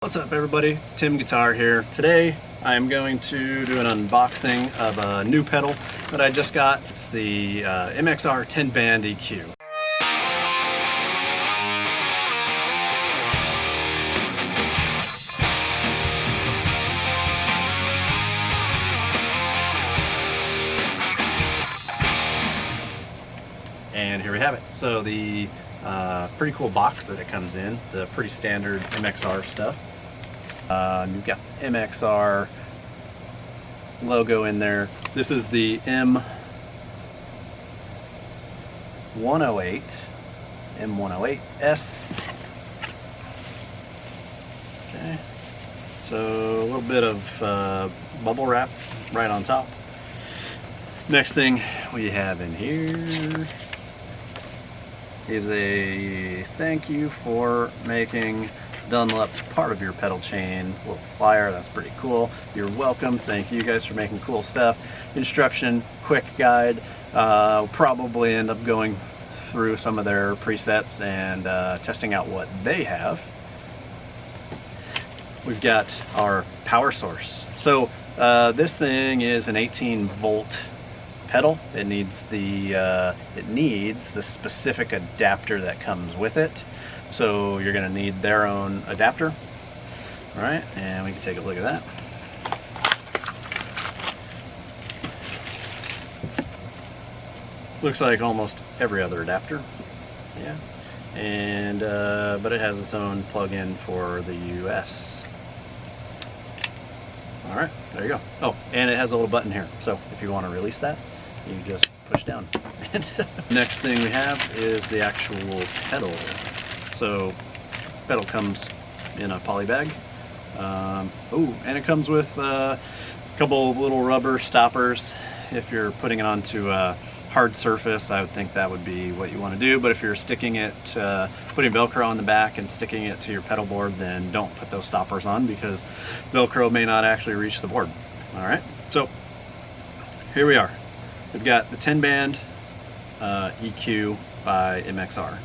What's up everybody, Tim Guitar here. Today I'm going to do an unboxing of a new pedal that I just got. It's the MXR 10 band EQ. And here we have it. So the pretty cool box that it comes in, the pretty standard MXR stuff. You've got MXR logo in there. This is the M108S. Okay, so a little bit of bubble wrap right on top. Next thing we have in here is a thank you for making Dunlop part of your pedal chain. Little flyer, that's pretty cool. You're welcome. Thank you guys for making cool stuff. Instruction, quick guide. Probably end up going through some of their presets and testing out what they have. We've got our power source. So this thing is an 18-volt pedal. It needs the specific adapter that comes with it. So you're going to need their own adapter. All right, and we can take a look at that. Looks like almost every other adapter. Yeah, and but it has its own plug-in for the US. All right, there you go. Oh, and it has a little button here. So if you want to release that, you just push down. Next thing we have is the actual pedal. So pedal comes in a poly bag. Oh, and it comes with a couple little rubber stoppers. If you're putting it onto a hard surface, I would think that would be what you want to do. But if you're sticking it, putting Velcro on the back and sticking it to your pedal board, then don't put those stoppers on because Velcro may not actually reach the board. All right, so here we are. We've got the 10 band EQ by MXR.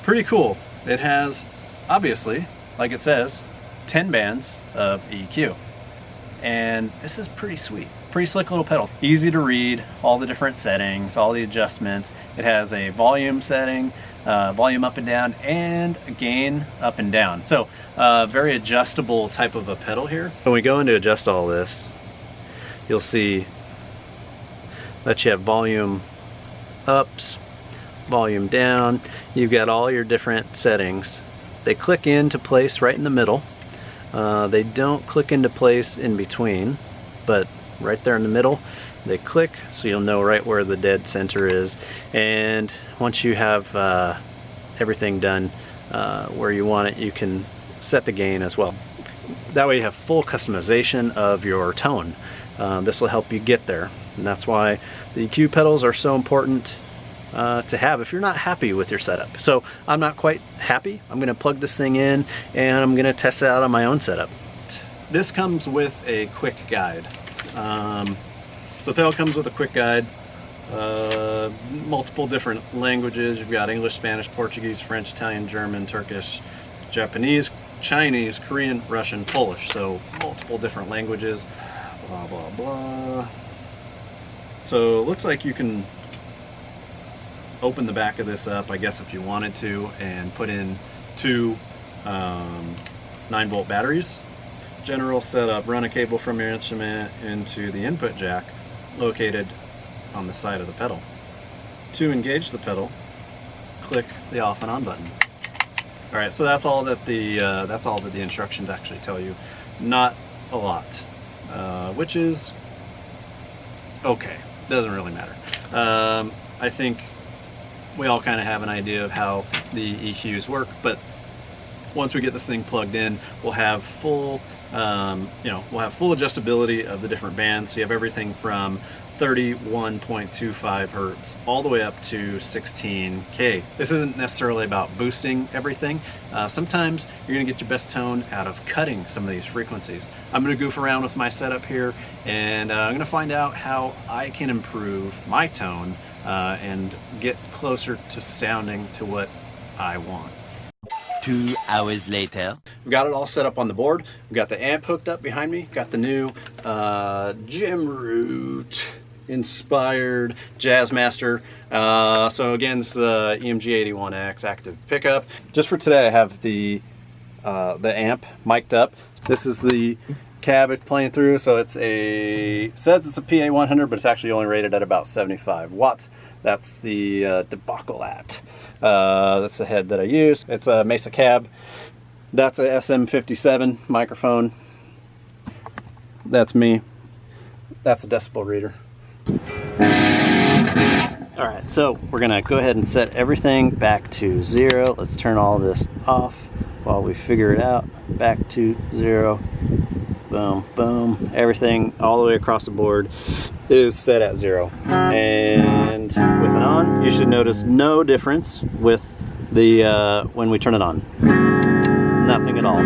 Pretty cool. It has, obviously, like it says, 10 bands of EQ. And this is pretty sweet. Pretty slick little pedal. Easy to read, all the different settings, all the adjustments. It has a volume setting, volume up and down, and a gain up and down. So very adjustable type of a pedal here. When we go in to adjust all this, you'll see that you have volume ups, volume down. You've got all your different settings. They click into place right in the middle. They don't click into place in between, but right there in the middle they click, so you'll know right where the dead center is. And once you have everything done where you want it, you can set the gain as well. That way you have full customization of your tone. This will help you get there, and that's why the EQ pedals are so important to have if you're not happy with your setup. So I'm not quite happy. I'm going to plug this thing in and I'm going to test it out on my own setup. This comes with a quick guide. So the pedal comes with a quick guide, multiple different languages. You've got English, Spanish, Portuguese, French, Italian, German, Turkish, Japanese, Chinese, Korean, Russian, Polish. So multiple different languages, blah, blah, blah. So it looks like you can open the back of this up, I guess, if you wanted to, and put in two 9-volt batteries. General setup: run a cable from your instrument into the input jack located on the side of the pedal. To engage the pedal, click the off and on button. All right, so that's all that the instructions actually tell you. Not a lot, which is okay. Doesn't really matter. I think we all kind of have an idea of how the EQs work, but once we get this thing plugged in, we'll have full, we'll have full adjustability of the different bands. So you have everything from 31.25 hertz all the way up to 16K. This isn't necessarily about boosting everything. Sometimes you're gonna get your best tone out of cutting some of these frequencies. I'm gonna goof around with my setup here, and I'm gonna find out how I can improve my tone and get closer to sounding to what I want. 2 hours later. We got it all set up on the board. We got the amp hooked up behind me. Got the new Gym Root inspired Jazzmaster. So again, this is the MG81X active pickup. Just for today, I have the amp mic'd up. This is the cab it's playing through. So it says it's a PA100, but it's actually only rated at about 75 watts. That's the debacle at. That's the head that I use. It's a Mesa cab. That's a SM57 microphone. That's me. That's a decibel reader. All right, so we're gonna go ahead and set everything back to 0. Let's turn all this off while we figure it out. Back to 0. Boom, boom. Everything all the way across the board is set at 0. And with it on, you should notice no difference with the when we turn it on. Nothing at all.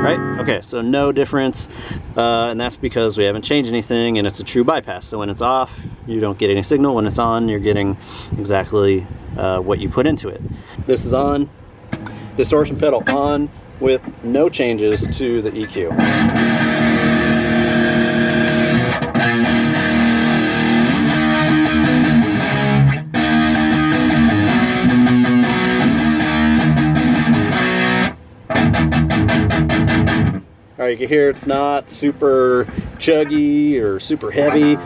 Right? Okay, so no difference, and that's because we haven't changed anything, and it's a true bypass. So when it's off, you don't get any signal. When it's on, you're getting exactly what you put into it. This is on, distortion pedal on with no changes to the EQ. All right, you can hear it's not super chuggy or super heavy.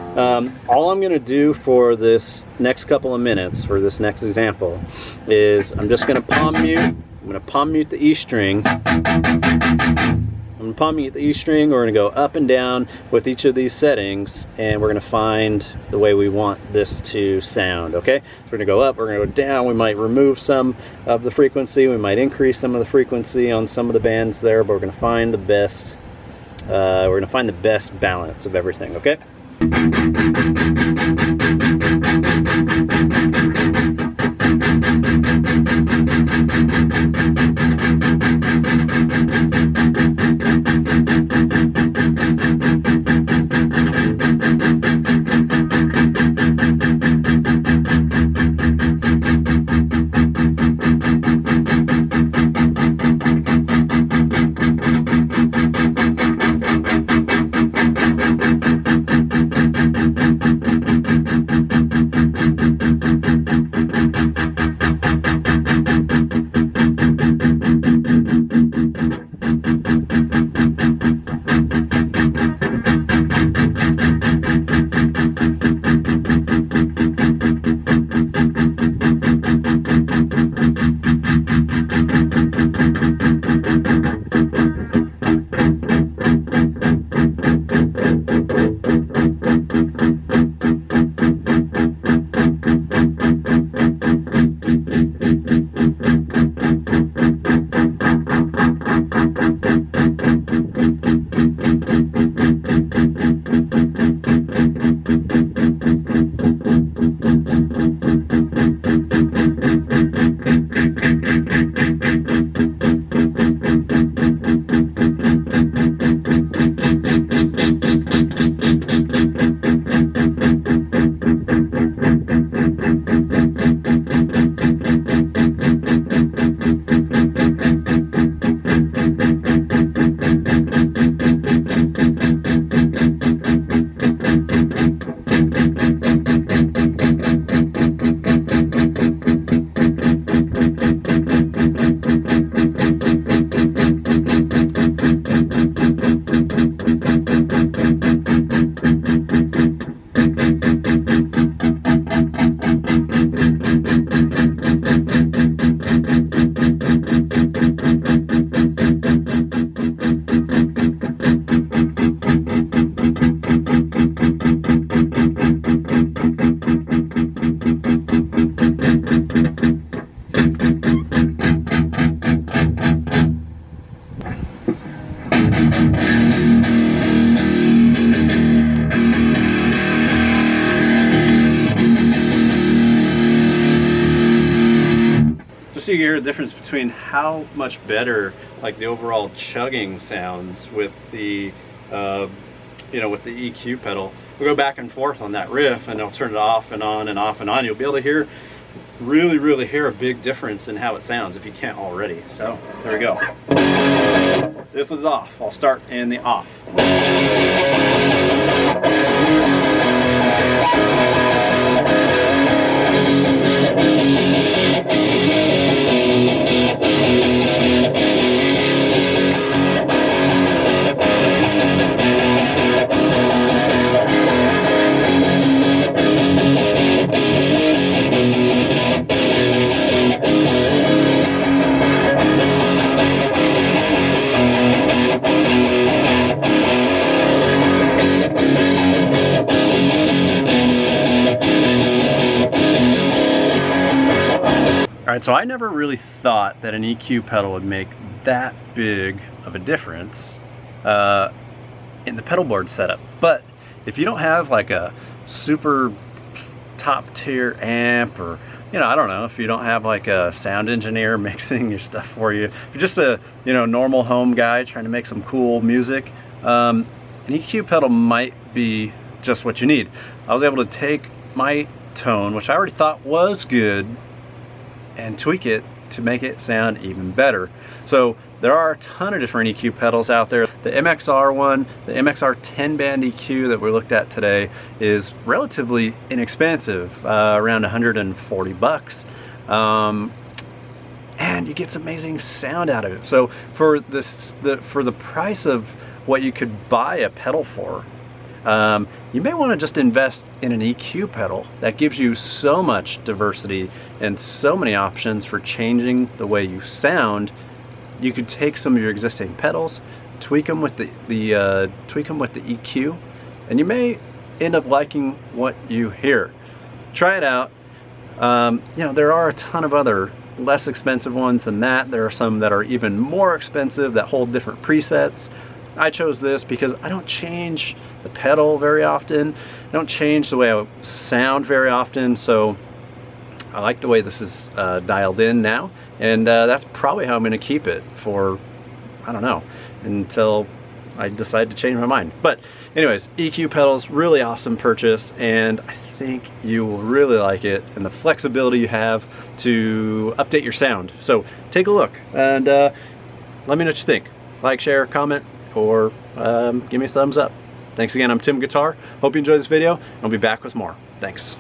All I'm gonna do for this next couple of minutes, for this next example, is I'm just gonna palm mute. I'm gonna palm mute the E string. I'm gonna palm mute the E string. We're gonna go up and down with each of these settings, and we're gonna find the way we want this to sound, okay? So we're gonna go up, we're gonna go down. We might remove some of the frequency. We might increase some of the frequency on some of the bands there, but we're gonna find the best, balance of everything, okay? Just so you hear the difference between how much better like the overall chugging sounds with the with the EQ pedal we'll go back and forth on that riff, and it'll turn it off and on and off and on. You'll be able to hear, really hear a big difference in how it sounds if you can't already. So there we go. This is off. I'll start in the off. Alright, so I never really thought that an EQ pedal would make that big of a difference in the pedal board setup. But if you don't have like a super top tier amp, or I don't know, if you don't have like a sound engineer mixing your stuff for you, if you're just a normal home guy trying to make some cool music, an EQ pedal might be just what you need. I was able to take my tone, which I already thought was good, and tweak it to make it sound even better. So there are a ton of different EQ pedals out there. The MXR one, the MXR 10-band EQ that we looked at today, is relatively inexpensive, around 140 bucks. And you get some amazing sound out of it. So for the price of what you could buy a pedal for, you may want to just invest in an EQ pedal that gives you so much diversity and so many options for changing the way you sound. You could take some of your existing pedals, tweak them with the EQ, and you may end up liking what you hear. Try it out. There are a ton of other less expensive ones than that. There are some that are even more expensive that hold different presets. I chose this because I don't change the pedal very often. I don't change the way I sound very often, so I like the way this is dialed in now, and that's probably how I'm going to keep it for, I don't know, until I decide to change my mind. But anyways, EQ pedals, really awesome purchase, and I think you will really like it, and the flexibility you have to update your sound. So take a look and let me know what you think. Like, share, comment, or give me a thumbs up. Thanks again. I'm Tim Guitar. Hope you enjoyed this video. I'll be back with more. Thanks.